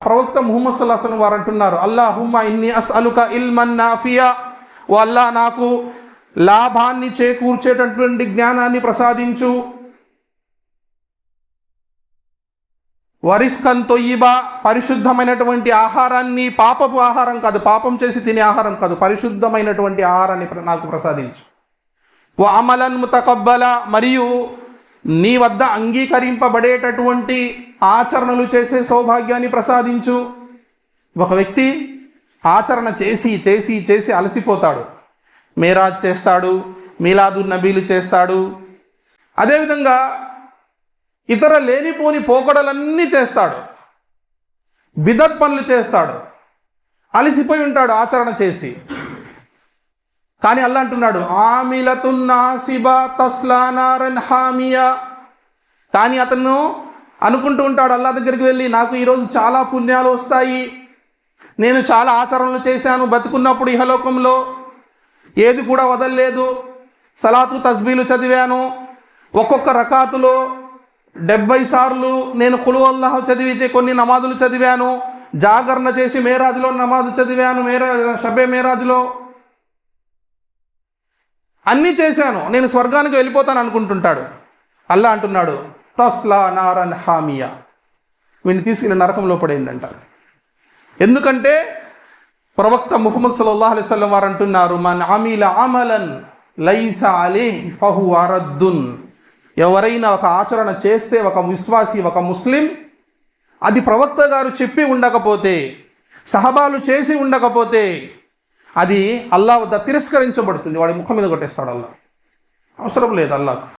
ప్రవక్త ముహమ్మద్ సల్లల్లాహు అలైహి వసల్లం వారు అంటున్నారు, అల్లాహుమ్మా ఇన్ని అస్అలుక ఇల్మన్ నాఫియా, ఓ అల్లా నాకు లాభాన్ని చేకూర్చేటటువంటి జ్ఞానాన్ని ప్రసాదించు, వరిస్కన్ తొయ్యిబా, పరిశుద్ధమైనటువంటి ఆహారాన్ని, పాపపు ఆహారం కాదు, పాపం చేసి తినే ఆహారం కాదు, పరిశుద్ధమైనటువంటి ఆహారాన్ని నాకు ప్రసాదించు, ఓ అమలన్ ముతకబ్బల, మరియు నీ వద్ద అంగీకరింపబడేటటువంటి ఆచరణలు చేసే సౌభాగ్యాన్ని ప్రసాదించు. ఒక వ్యక్తి ఆచరణ చేసి చేసి చేసి అలసిపోతాడు, మేరాజ్ చేస్తాడు, మీలాదున్ నబీలు చేస్తాడు, అదేవిధంగా ఇతర లేనిపోని పోకడలన్నీ చేస్తాడు, బిదత్ పనులు చేస్తాడు, అలసిపోయి ఉంటాడు ఆచరణ చేసి. కానీ అల్లా అంటున్నాడు, ఆమిలతున్ నాసిబా తస్లా నారన్ హామియా, కానీ అతను అనుకుంటూ ఉంటాడు అల్లా దగ్గరికి వెళ్ళి, నాకు ఈరోజు చాలా పుణ్యాలు వస్తాయి, నేను చాలా ఆచరణలు చేశాను బతుకున్నప్పుడు ఇహలోకంలో, ఏది కూడా వదలలేదు, సలాతు తస్బీలు చదివాను, ఒక్కొక్క రకాతులో 70 సార్లు నేను ఖులు అల్లాహ్ చదివితే కొన్ని నమాజులు చదివాను, జాగరణ చేసి మేరాజ్లో నమాజు చదివాను, షబ్బే మేరాజ్లో అన్నీ చేశాను, నేను స్వర్గానికి వెళ్ళిపోతాను అనుకుంటుంటాడు. అల్లా అంటున్నాడు, తస్లా నారన్ హామియా, వీడిని తీసుకుని నరకంలో పడేయండి. ఎందుకంటే ప్రవక్త ముహమ్మద్ సల్లల్లాహు అలైహి వసల్లం వారు అంటున్నారు, మన్ అమిల అమలన్ లైసా అలైహి ఫహువ రద్దున్, ఎవరైనా ఒక ఆచరణ చేస్తే, ఒక విశ్వాసి, ఒక ముస్లిం, అది ప్రవక్త గారు చెప్పి ఉండకపోతే, సహబాలు చేసి ఉండకపోతే, అది అల్లాహ్ వద్ద తిరస్కరించబడుతుంది, వాడి ముఖం మీద కొట్టేస్తాడు అల్లాహ్. అవసరం లేదు అల్లాహ్.